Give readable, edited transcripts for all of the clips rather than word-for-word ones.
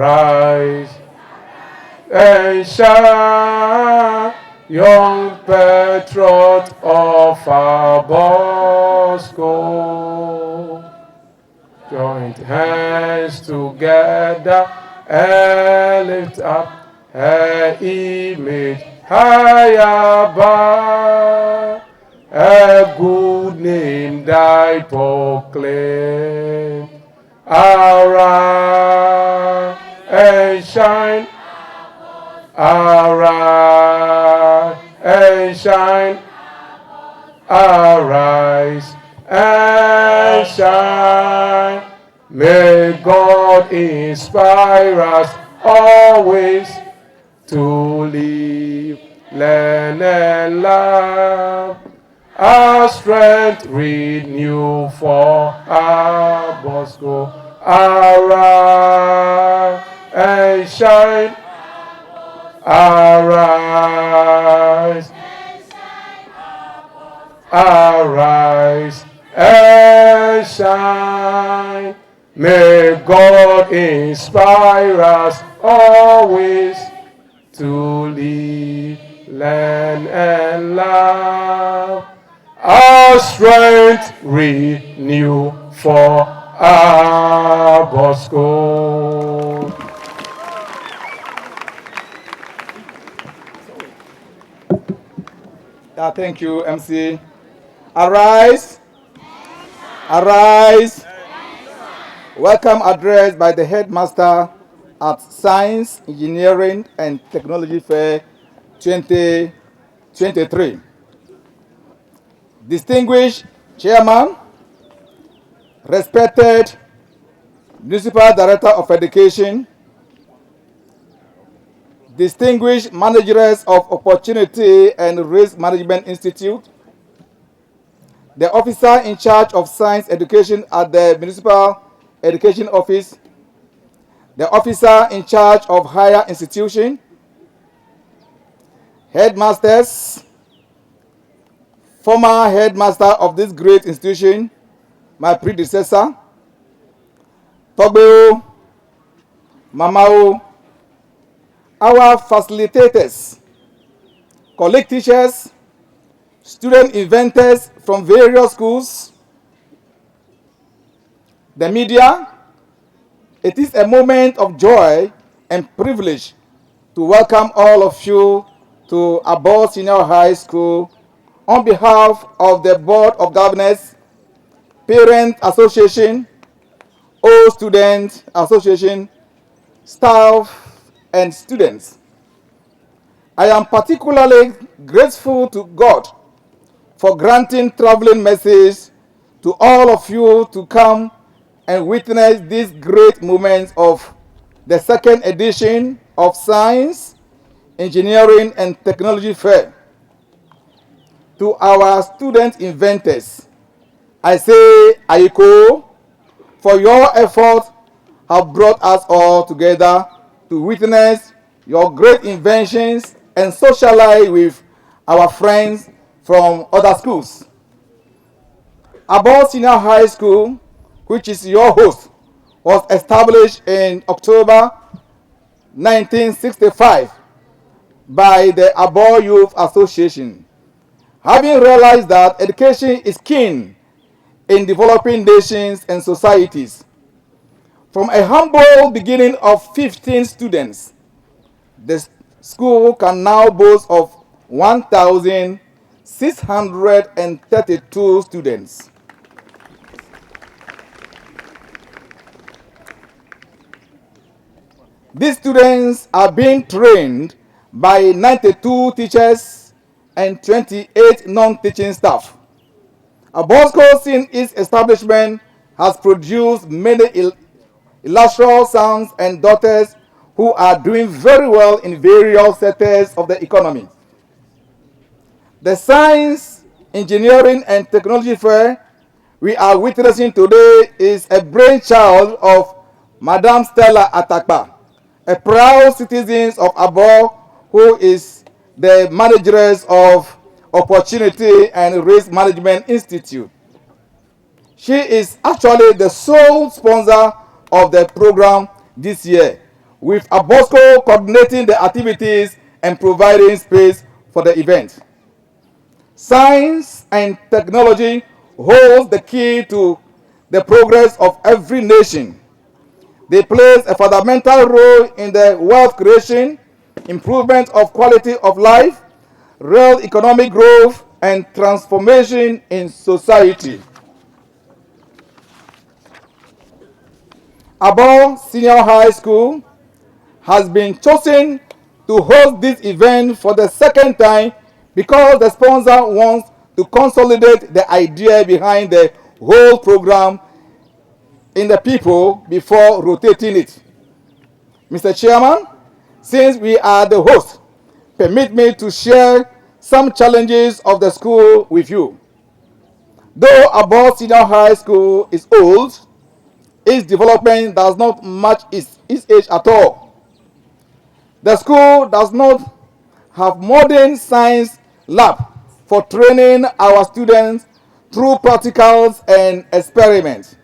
arise and shine, young patriot of Abor. Join hands together and lift up her image high above. A good name thy proclaim. Arise and shine. Arise and shine. Arise and shine. May God inspire us always to live, learn, and love. Our strength renew for our Bosco. Arise and shine. Arise. Arise and shine. May God inspire us always to live, learn, and love. Our strength renew for our Bosco. Thank you, MC. Arise. Arise. Welcome address by the Headmaster at Science, Engineering, and Technology Fair 2023. Distinguished Chairman, respected Municipal Director of Education, distinguished managers of Opportunity and Risk Management Institute, the officer in charge of science education at the Municipal Education Office, the officer in charge of higher institution, headmasters, former headmaster of this great institution, my predecessor, Togbeo, Mamao, our facilitators, colleague teachers, student inventors from various schools, the media. It is a moment of joy and privilege to welcome all of you to Abor Senior High School on behalf of the Board of Governors, Parent Association, All Student Association, staff, and students. I am particularly grateful to God for granting traveling message to all of you to come and witness these great moments of the second edition of Science, Engineering, and Technology Fair. To our student inventors, I say Aiko, for your efforts have brought us all together to witness your great inventions and socialize with our friends from other schools. Abor Senior High School, which is your host, was established in October 1965 by the Abor Youth Association, having realized that education is key in developing nations and societies. From a humble beginning of 15 students, the school can now boast of 1,632 students. These students are being trained by 92 teachers and 28 non-teaching staff. Abor School, since its establishment, has produced many illustrious sons and daughters who are doing very well in various sectors of the economy. The Science, Engineering, and Technology Fair we are witnessing today is a brainchild of Madam Stella Atakpa, a proud citizen of Abor who is the manageress of Opportunity and Risk Management Institute. She is actually the sole sponsor of the program this year, with Abosco coordinating the activities and providing space for the event. Science and technology holds the key to the progress of every nation. They play a fundamental role in the wealth creation, improvement of quality of life, real economic growth, and transformation in society. Abor Senior High School has been chosen to host this event for the second time because the sponsor wants to consolidate the idea behind the whole program in the people before rotating it. Mr. Chairman, since we are the host, permit me to share some challenges of the school with you. Though Abor Senior High School is old, its development does not match its age at all. The school does not have modern science lab for training our students through practicals and experiments.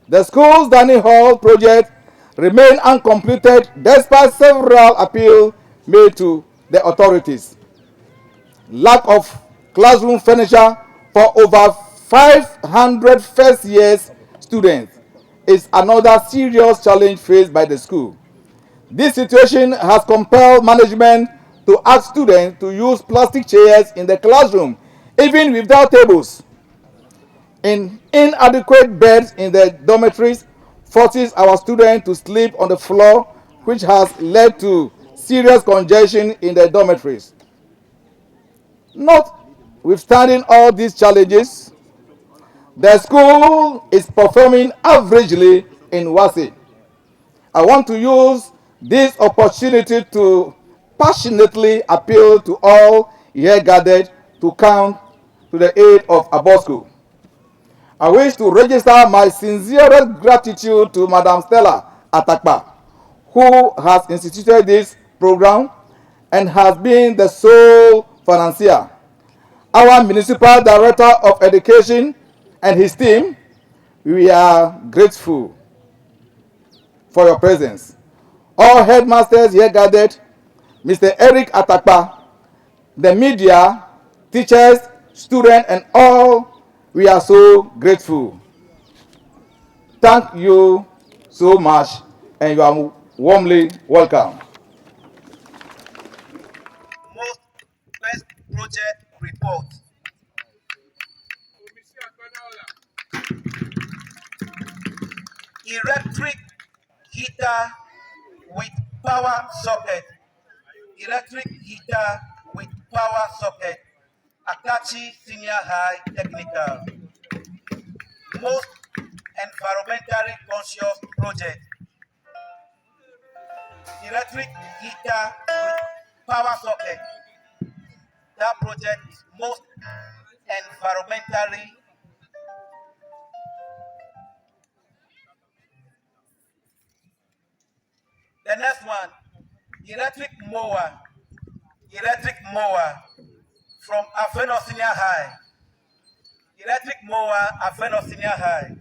The school's dining hall project remained uncompleted despite several appeals made to the authorities. Lack of classroom furniture for over 500 first year students is another serious challenge faced by the school. This situation has compelled management to ask students to use plastic chairs in the classroom, even without tables. Inadequate beds in the dormitories forces our students to sleep on the floor, which has led to serious congestion in the dormitories. Notwithstanding all these challenges, the school is performing averagely in WASI. I want to use this opportunity to passionately appeal to all here gathered to come to the aid of Abosco. I wish to register my sincerest gratitude to Madam Stella Atakpa, who has instituted this program and has been the sole financier. Our Municipal Director of Education and his team, we are grateful for your presence. All headmasters here gathered, Mr. Eric Atakpa, the media, teachers, students, and all, we are so grateful. Thank you so much, and you are warmly welcome. Most best project report. Electric heater with power socket. Electric heater with power socket. Akachi Senior High Technical. Most environmentally conscious project. Electric heater with power socket. That project is most environmentally. The next one, electric mower. Electric mower from Afeno Senior High. Electric mower, Afeno Senior High.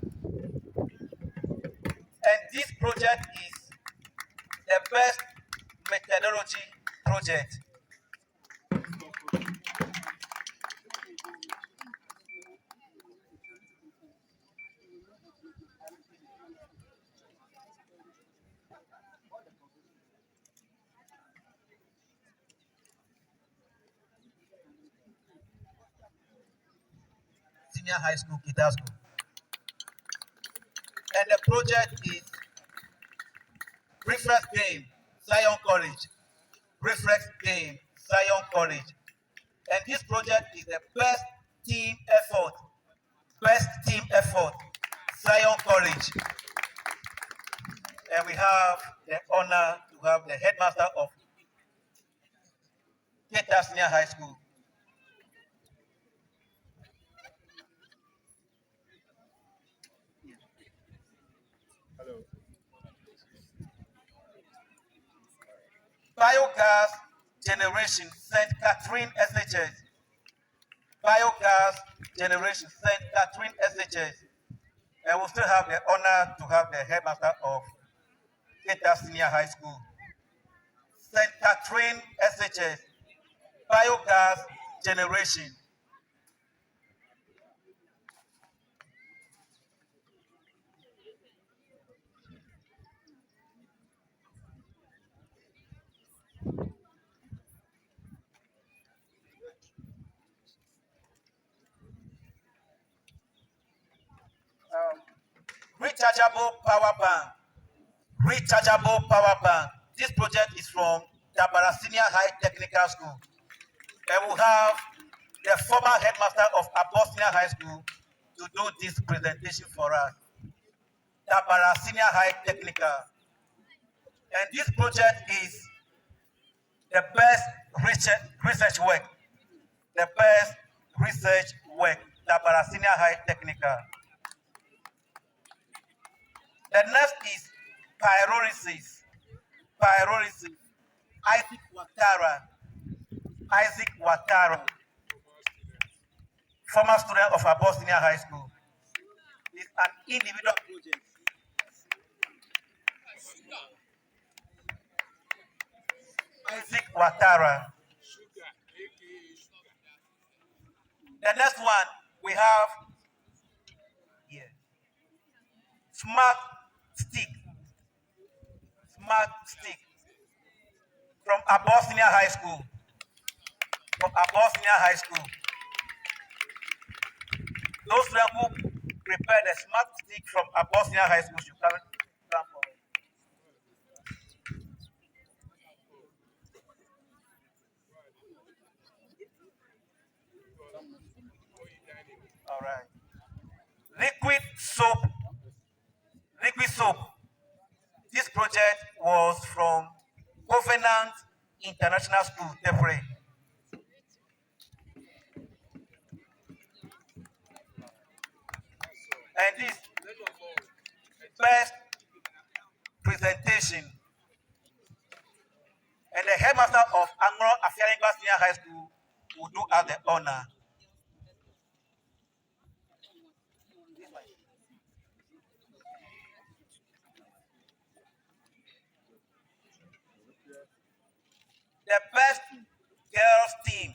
And this project is the best methodology project. Senior High School, Kitasco. And the project is Reflex Game, Zion College. Reflex Game, Zion College. And this project is the best team effort. Best team effort, Zion College. And we have the honor to have the headmaster of Keta Senior High School. Biogas generation, St. Catherine SHS. Biogas generation, St. Catherine SHS. And we'll still have the honor to have the headmaster of Keta Senior High School. St. Catherine SHS, biogas generation. Rechargeable power bank. Rechargeable power bank. This project is from Dabara Senior High Technical School. And we have the former headmaster of Abor Senior High School to do this presentation for us. Dabara Senior High Technical. And this project is the best research work. The best research work. Dabara Senior High Technical. The next is pyrolysis. Pyrolysis. Isaac Watara, former student of Abor Senior High School. It's an individual project. Isaac Watara. The next one we have here. Smart stick. Smart stick. From Abor Senior High School. From Abor Senior High School. Those students who prepare the smart stick from Abor Senior High School should come forward. All right. Liquid soap. Liquid soap. This project was from Covenant International School, Tefre. And this best presentation. And the headmaster of Ewenyigba Senior High School will do us the honor. The best girls team.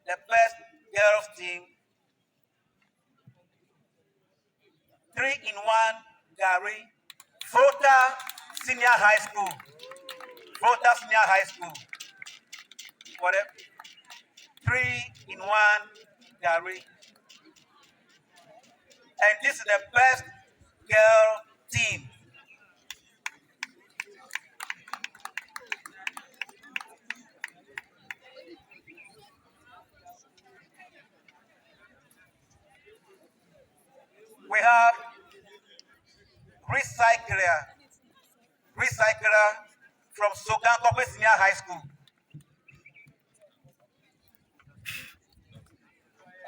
The best girls team. 3-in-1 Gary. Frota Senior High School. Frota Senior High School. Whatever. 3-in-1 Gary. And this is the best girl team. We have recycler from Sogan Corporate Senior High School.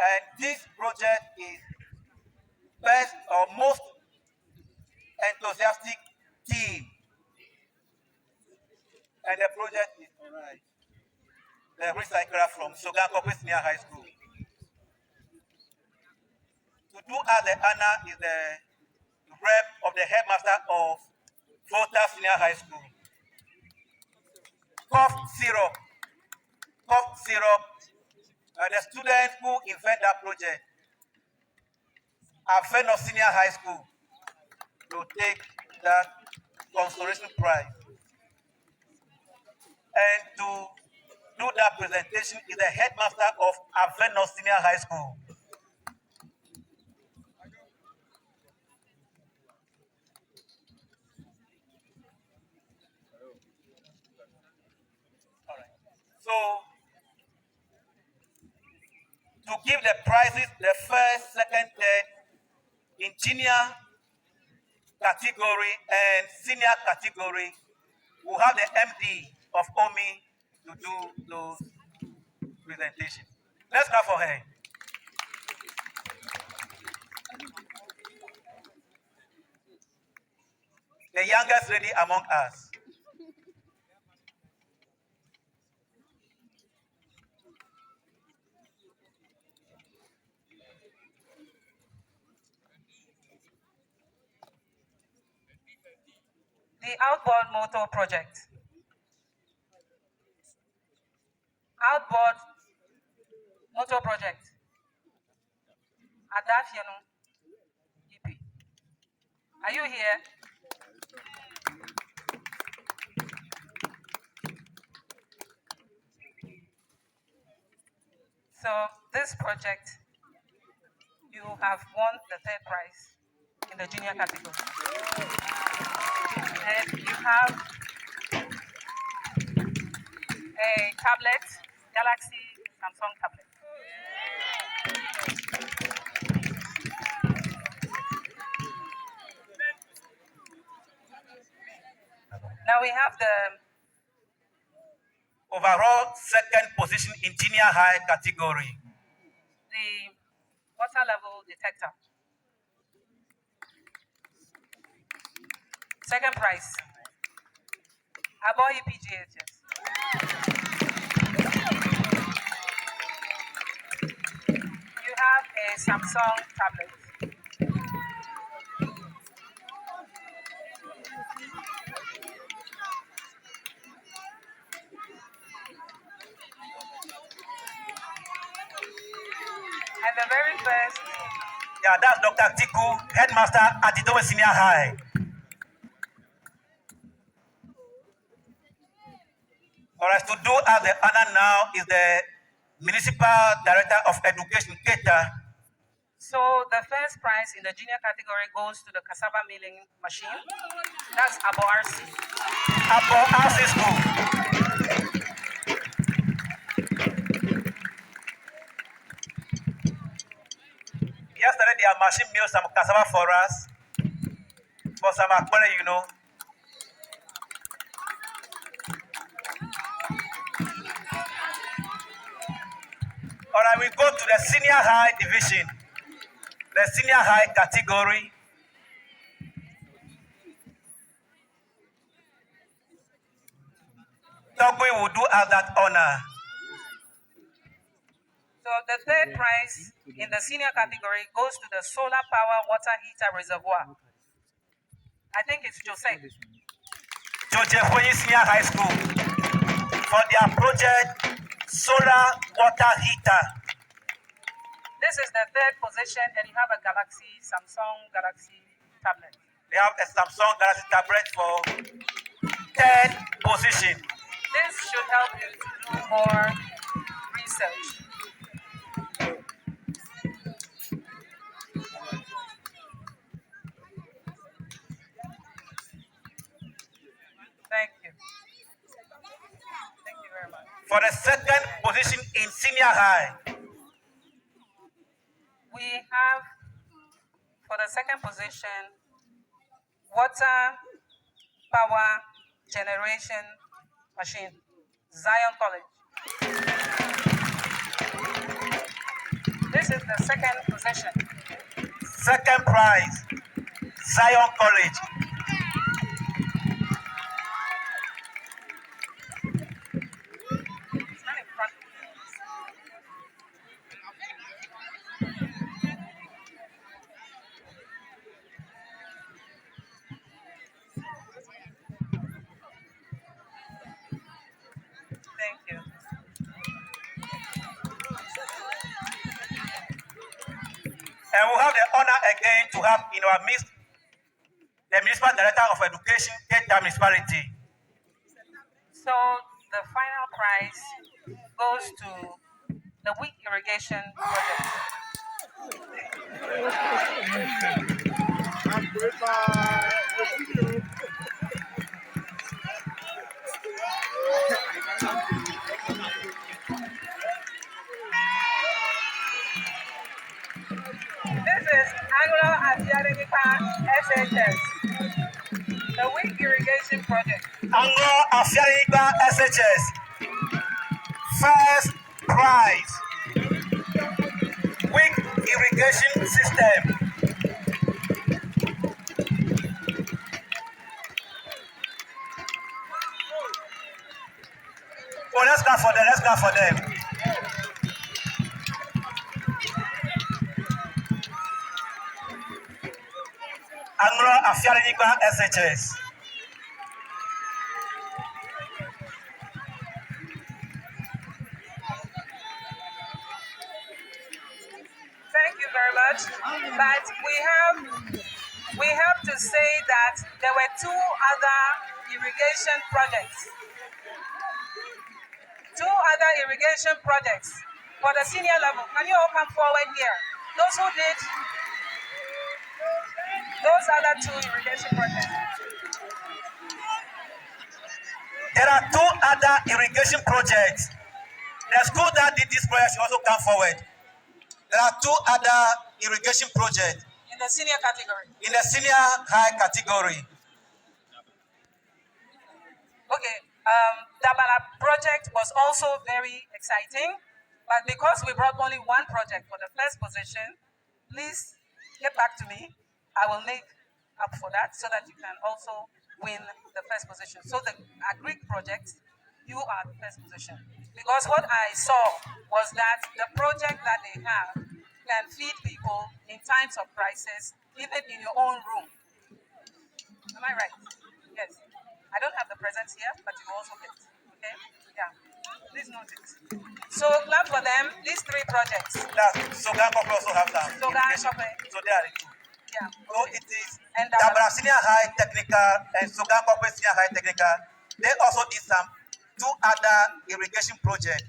And this project is best or most enthusiastic team. And the project is alright. The recycler from Sogan Corporate Senior High School. To do us the honor is the rep of the headmaster of Frota Senior High School. Cough syrup. Cough syrup. The students who invent that project are friends of Senior High School to take that consolation prize. And to do that presentation is the headmaster of Avenos Senior High School. All right. So, to give the prizes, the first, second, third, in junior category and senior category, we'll have the MD of OMI to do those presentations. Let's clap for her. The youngest lady among us. The outboard motor project. Outboard motor project. Adafiano. EP. Are you here? So this project, you have won the third prize in the junior category. And you have a tablet, Galaxy Samsung tablet. Now we have the overall second position in junior high category. the water level detector. Second prize, Abor EPGHS. You have a Samsung tablet. And the very first, Yeah, that's Dr. Tiku, Headmaster at Senior High. All right, to do as the honor now is the Municipal Director of Education, Keta. so the first prize in the junior category goes to the cassava milling machine. That's Abor RC. Abor RC School. Yesterday, their machine milled some cassava for us, for some aquarium, you know. All right, we go to the senior high division, the senior high category. Togwe will do us that honor. So the third prize in the senior category goes to the solar power water heater reservoir. I think it's Joseph. Joseph Senior High School for their project solar water heater. This is the third position, and you have a Samsung Galaxy tablet. They have a Samsung Galaxy tablet for third position. This should help you to do more research. Thank you. Thank you very much. For the second position in senior high, We have, for the second position, water power generation machine, Zion College. This is the second position. second prize, Zion College. Stand in front. Thank you. And we'll have the honor again to have in our midst the Municipal Director of Education, Keta Municipality. So the final prize goes to the weak irrigation project. This is Ewenyigba SHS, the weak irrigation project. Ewenyigba SHS, first prize, weak irrigation system. Oh, let's go for them, let's go for them. Ewenyigba SHS. But we have to say that there were two other irrigation projects. For the senior level. Can you all come forward here? Those who did those other two irrigation projects. There are two other irrigation projects. The school that did this project should also come forward. There are two other irrigation projects. In the senior category. In the senior high category. Okay. The Bala project was also very exciting, but because we brought only one project for the first position, please get back to me. I will make up for that so that you can also win the first position. So the Greek project, you are the first position. Because what I saw was that the project that they have can feed people in times of crisis, even in your own room. Am I right? Yes. I don't have the presents here, but you also get. Okay? Yeah. Please note it. So clap for them, these three projects. Sogan Kope also have them. Sogan Kope. So they are the two. Yeah. So it is And Dabra Senior High Technical and Sogan Kope Senior High Technical. They also did some two other irrigation projects,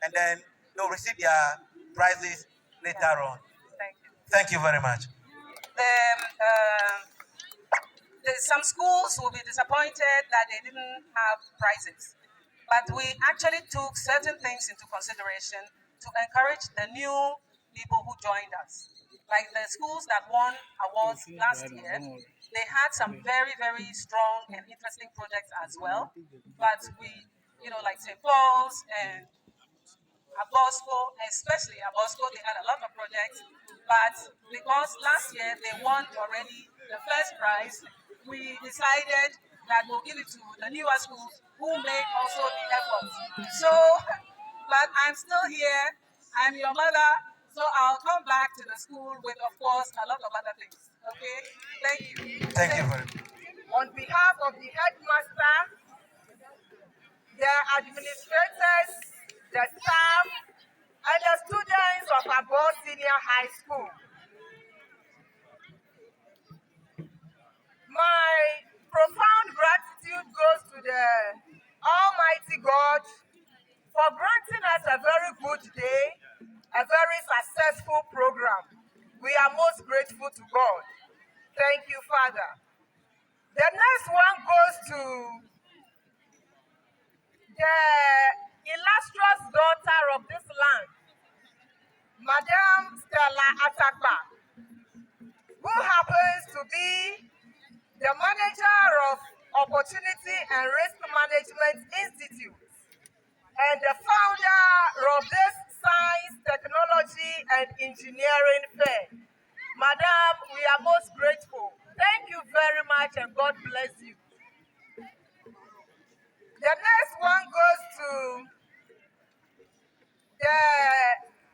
and then they'll receive their prizes later on. Thank you. Thank you very much. Some schools will be disappointed that they didn't have prizes, but we actually took certain things into consideration to encourage the new people who joined us. Like the schools that won awards last year, they had some very, very strong and interesting projects as well. But we, like St. Paul's and Abosco, especially Abosco, they had a lot of projects. But because last year they won already the first prize, we decided that we'll give it to the newer schools who made also the effort. So, but I'm still here. I'm your mother, so I'll come back to the school with, of course, a lot of other things. Okay? Thank you. Thank you very much. On behalf of the headmaster, the administrators, the staff, and the students of Abor Senior High School, my profound gratitude goes to the Almighty God for granting us a very good day, a very successful program. We are most grateful to God. Thank you, Father. The next one goes to the illustrious daughter of this land, Madam Stella Atakba, who happens to be the manager of Opportunity and Risk Management Institute and the founder of this science, technology, and engineering fair. Madam, we are most grateful. Thank you very much and God bless you. The next one goes to the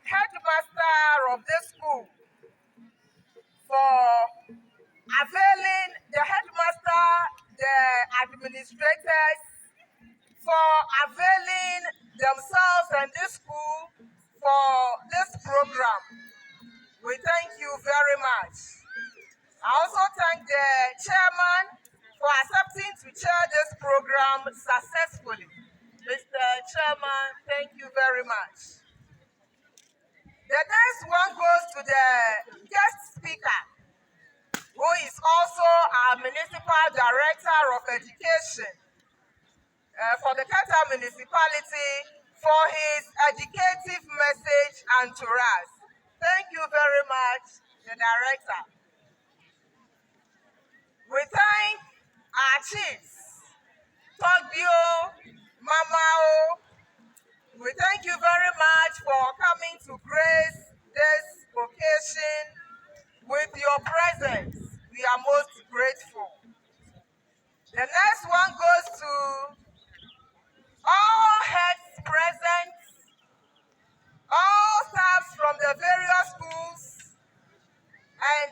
headmaster of this school for availing, the headmaster, the administrators, for availing themselves and this school for this program. We thank you very much. I also thank the chairman for accepting to chair this program successfully. Mr. Chairman, thank you very much. The next one goes to the guest speaker, who is also our Municipal Director of Education for the Kata municipality, for his educative message and to us. Thank you very much, the Director. We thank our chiefs, Togbio, Mamao. We thank you very much for coming to grace this occasion with your presence. We are most grateful. The next one goes to all heads present, all staffs from the various schools, and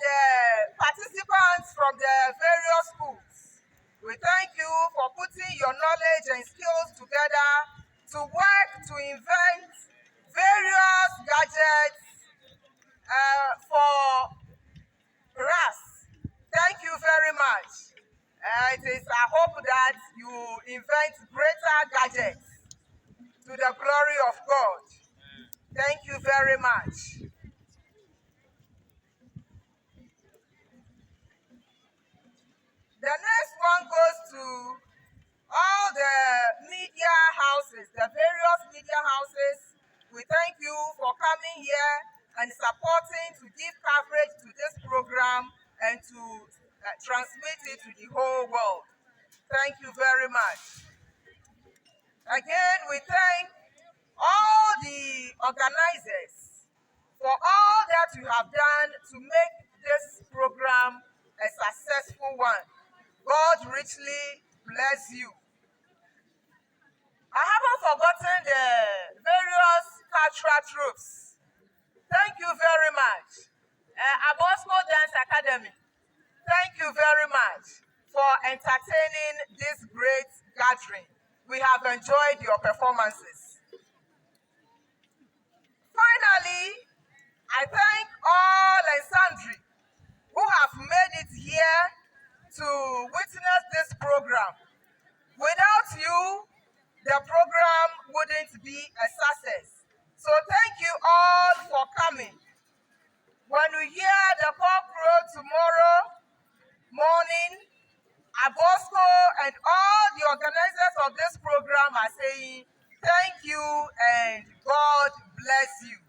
participants from the various schools. We thank you for putting your knowledge and skills together to work to invent various gadgets for It is our hope that you invent greater gadgets to the glory of God. Thank you very much. The next one goes to all the media houses, the various media houses. We thank you for coming here and supporting to give coverage to this program and to transmit it to the whole world. Thank you very much. Again, we thank all the organizers for all that you have done to make this program a successful one. God richly bless you. I haven't forgotten the various cultural troops. Thank you very much. Abor Dance Academy, thank you very much for entertaining this great gathering. We have enjoyed your performances. Finally, I thank all and sundry who have made it here to witness this program. Without you, the program wouldn't be a success. So thank you all for coming. When we hear the cock crow tomorrow morning, Abosco and all the organizers of this program are saying thank you and God bless you.